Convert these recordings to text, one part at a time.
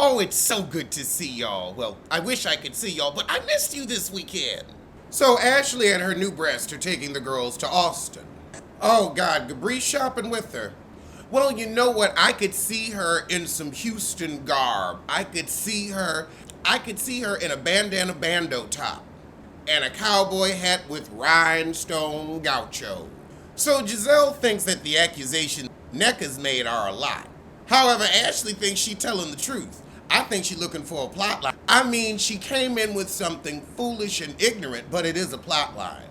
Oh, it's so good to see y'all. Well, I wish I could see y'all, but I missed you this weekend. So Ashley and her new breast are taking the girls to Austin. Oh God, Gabri's shopping with her. Well, you know what? I could see her in some Houston garb. I could see her in a bandana bandeau top and a cowboy hat with rhinestone gaucho. So Giselle thinks that the accusations Nneka's made are a lie. However, Ashley thinks she's telling the truth. I think she's looking for a plot line. I mean, she came in with something foolish and ignorant, but it is a plot line.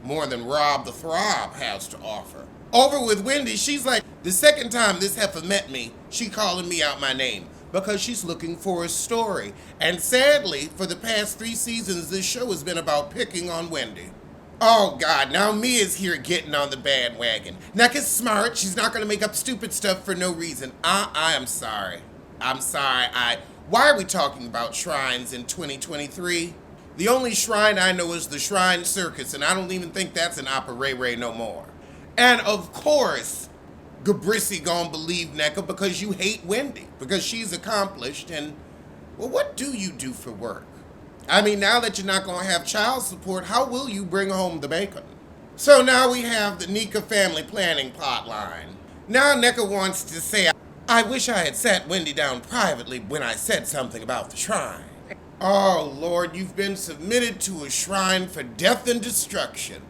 More than Rob the Throb has to offer. Over with Wendy, she's like, the second time this heifer met me, she calling me out my name because she's looking for a story. And sadly, for the past 3 seasons, this show has been about picking on Wendy. Oh God, now Mia's here getting on the bandwagon. Nneka's smart, she's not gonna make up stupid stuff for no reason. I am sorry. Why are we talking about shrines in 2023? The only shrine I know is the Shrine Circus, and I don't even think that's an opera no more. And of course, Gabrissy gonna believe Nneka because you hate Wendy, because she's accomplished, and, well, what do you do for work? I mean, now that you're not gonna have child support, how will you bring home the bacon? So now we have the Nneka family planning plotline. Now Nneka wants to say, I wish I had sat Wendy down privately when I said something about the shrine. Oh Lord, you've been submitted to a shrine for death and destruction.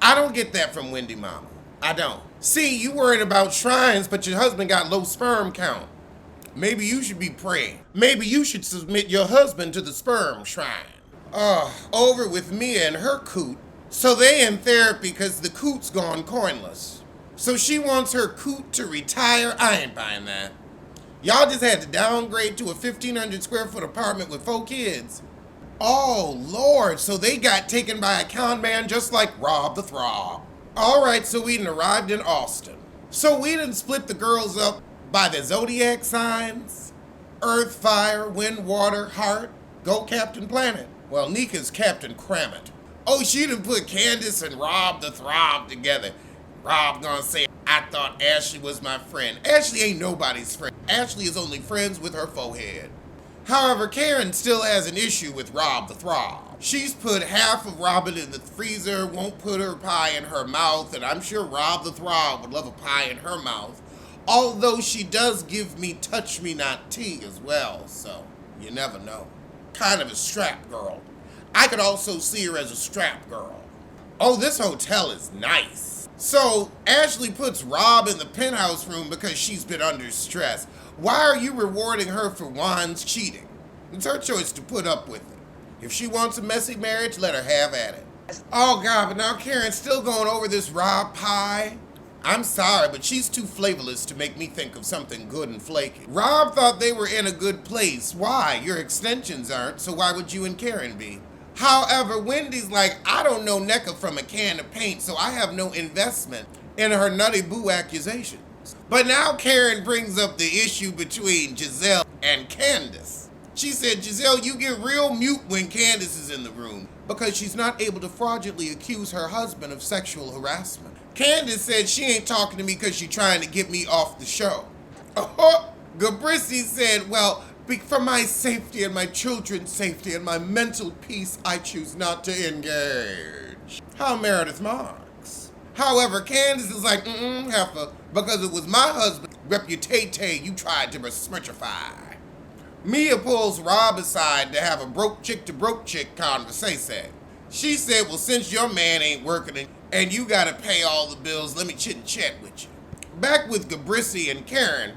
I don't get that from Wendy Mama. I don't. See, you worried about shrines, but your husband got low sperm count. Maybe you should be praying. Maybe you should submit your husband to the sperm shrine. Over with Mia and her coot. So they in therapy because the coot's gone coinless. So she wants her coot to retire. I ain't buying that. Y'all just had to downgrade to a 1,500 square foot apartment with 4 kids. Oh Lord, so they got taken by a con man just like Rob the Throb. All right, so we done arrived in Austin. So we done split the girls up by the zodiac signs. Earth, fire, wind, water, heart. Go Captain Planet. Well, Nneka's Captain Crammit. Oh, she done put Candace and Rob the Throb together. Rob gonna say, I thought Ashley was my friend. Ashley ain't nobody's friend. Ashley is only friends with her forehead. However, Karen still has an issue with Rob the Throb. She's put half of Robin in the freezer, won't put her pie in her mouth, and I'm sure Rob the Throb would love a pie in her mouth. Although she does give me touch me not tea as well, so you never know. Kind of a strap girl. I could also see her as a strap girl. Oh, this hotel is nice. So Ashley puts Rob in the penthouse room because she's been under stress. Why are you rewarding her for Juan's cheating? It's her choice to put up with it. If she wants a messy marriage, let her have at it. Oh God, but now Karen's still going over this Rob pie. I'm sorry, but she's too flavorless to make me think of something good and flaky. Rob thought they were in a good place. Why? Your extensions aren't, so why would you and Karen be? However, Wendy's like, I don't know Nneka from a can of paint, so I have no investment in her nutty boo accusations. But now Karen brings up the issue between Giselle and Candace. She said, Giselle, you get real mute when Candace is in the room because she's not able to fraudulently accuse her husband of sexual harassment. Candace said she ain't talking to me because she's trying to get me off the show. Gabrissy said, well, for my safety and my children's safety and my mental peace, I choose not to engage. How Meredith Marks. However, Candace is like, heifer, because it was my husband's reputation you tried to besmirchify. Mia pulls Rob aside to have a broke chick to broke chick conversation. She said, well, since your man ain't working and you gotta pay all the bills, let me chit and chat with you. Back with Gabrissy and Karen.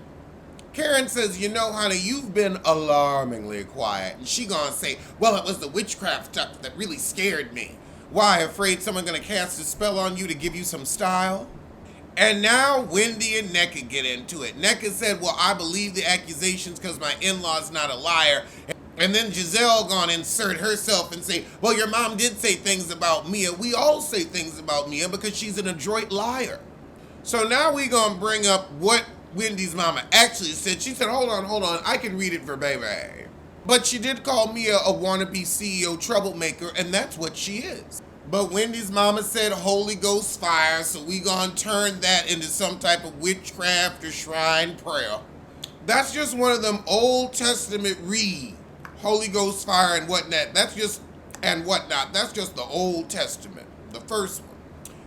Karen says, you know, honey, you've been alarmingly quiet. And she gonna say, well, it was the witchcraft stuff that really scared me. Why, afraid someone gonna cast a spell on you to give you some style? And now Wendy and Nneka get into it. Nneka said, well, I believe the accusations because my in-law's not a liar. And then Giselle gonna insert herself and say, well, your mom did say things about Mia. We all say things about Mia because she's an adroit liar. So now we gonna bring up what Wendy's mama actually said. She said, hold on, I can read it verbatim. But she did call Mia a wannabe CEO troublemaker, and that's what she is. But Wendy's mama said Holy Ghost fire, so we gonna turn that into some type of witchcraft or shrine prayer. That's just one of them Old Testament read, Holy Ghost fire and whatnot. That's just the Old Testament, the first one.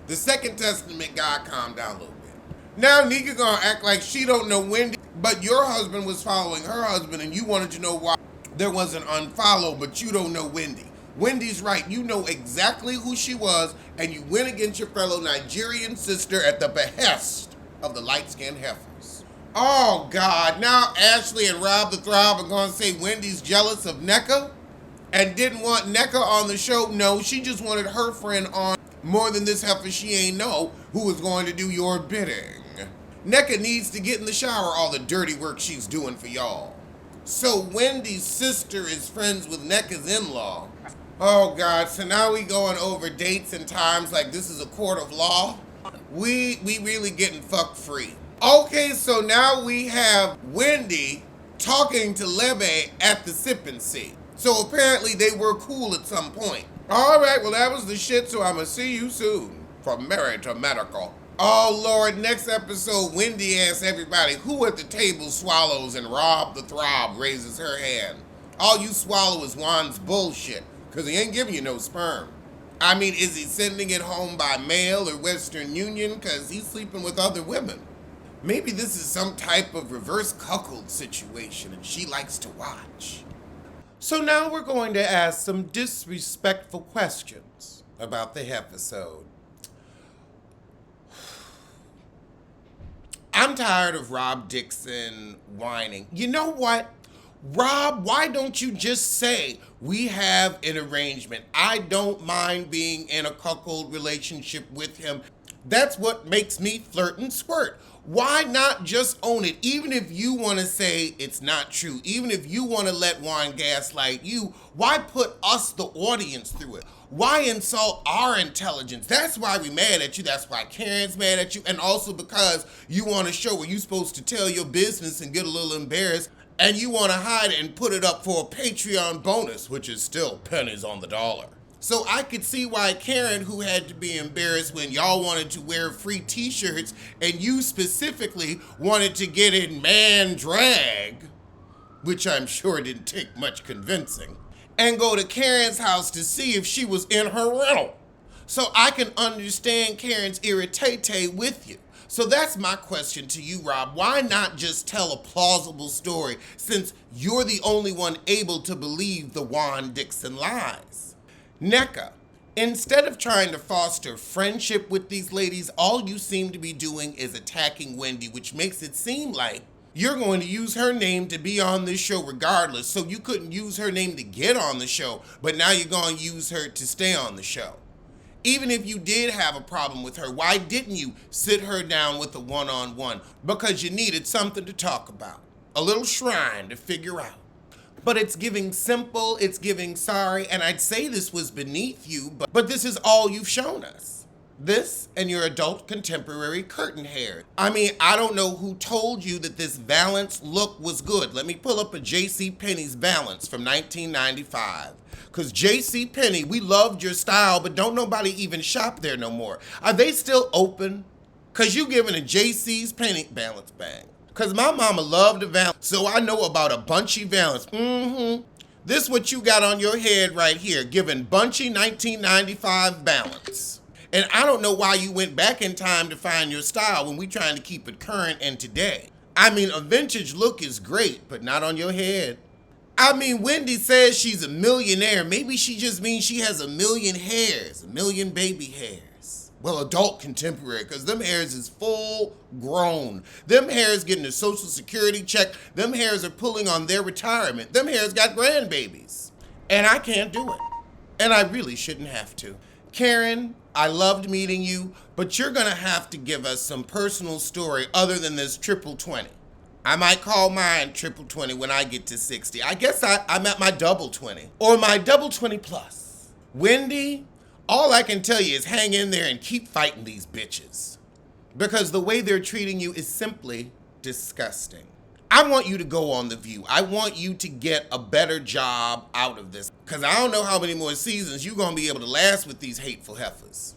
The Second Testament, God calmed down a little bit. Now Nika gonna act like she don't know Wendy, but your husband was following her husband and you wanted to know why there was an unfollow, but you don't know Wendy. Wendy's right. You know exactly who she was, and you went against your fellow Nigerian sister at the behest of the light-skinned heifers. Oh, God. Now Ashley and Rob the Throb are going to say Wendy's jealous of NECA and didn't want NECA on the show. No, she just wanted her friend on more than this heifer she ain't know who was going to do your bidding. NECA needs to get in the shower all the dirty work she's doing for y'all. So Wendy's sister is friends with NECA's in-law. Oh, God, so now we going over dates and times like this is a court of law? We really getting fuck free. Okay, so now we have Wendy talking to Lebe at the sipping seat. So apparently they were cool at some point. All right, well, that was the shit, so I'ma see you soon. From Married to Medical. Oh, Lord, next episode, Wendy asks everybody who at the table swallows, and Rob the Throb raises her hand. All you swallow is Juan's bullshit, because he ain't giving you no sperm. I mean, is he sending it home by mail or Western Union? Because he's sleeping with other women. Maybe this is some type of reverse cuckold situation, and she likes to watch. So now we're going to ask some disrespectful questions about the episode. I'm tired of Rob Dixon whining. You know what? Rob, why don't you just say we have an arrangement? I don't mind being in a cuckold relationship with him. That's what makes me flirt and squirt. Why not just own it? Even if you want to say it's not true, even if you want to let Juan gaslight you, why put us, the audience, through it? Why insult our intelligence? That's why we mad at you. That's why Karen's mad at you. And also because you want a show where you're supposed to tell your business and get a little embarrassed, and you want to hide it and put it up for a Patreon bonus, which is still pennies on the dollar. So I could see why Karen, who had to be embarrassed when y'all wanted to wear free t-shirts and you specifically wanted to get in man drag, which I'm sure didn't take much convincing, and go to Karen's house to see if she was in her rental. So I can understand Karen's irritate with you. So that's my question to you, Rob. Why not just tell a plausible story since you're the only one able to believe the Juan Dixon lies? NECA, instead of trying to foster friendship with these ladies, all you seem to be doing is attacking Wendy, which makes it seem like you're going to use her name to be on this show regardless, so you couldn't use her name to get on the show, but now you're going to use her to stay on the show. Even if you did have a problem with her, why didn't you sit her down with a one-on-one? Because you needed something to talk about, a little shrine to figure out. But it's giving simple, it's giving sorry, and I'd say this was beneath you, but this is all you've shown us. This and your adult contemporary curtain hair. I mean, I don't know who told you that this Valance look was good. Let me pull up a JCPenney's Valance from 1995. Because JCPenney, we loved your style, but don't nobody even shop there no more. Are they still open? Because you giving a JC's Penny Valance bag. Because my mama loved a Valance, so I know about a bunchy Valance. This what you got on your head right here, giving bunchy 1995 Valance. And I don't know why you went back in time to find your style when we trying to keep it current and today. I mean, a vintage look is great, but not on your head. I mean, Wendy says she's a millionaire. Maybe she just means she has a million hairs, a million baby hairs. Well, adult contemporary, because them hairs is full grown. Them hairs getting a social security check. Them hairs are pulling on their retirement. Them hairs got grandbabies. And I can't do it. And I really shouldn't have to. Karen, I loved meeting you, but you're going to have to give us some personal story other than this triple 20. I might call mine triple 20 when I get to 60. I guess I'm at my double 20 or my double 20 plus. Wendy, all I can tell you is hang in there and keep fighting these bitches because the way they're treating you is simply disgusting. I want you to go on The View. I want you to get a better job out of this because I don't know how many more seasons you're going to be able to last with these hateful heifers.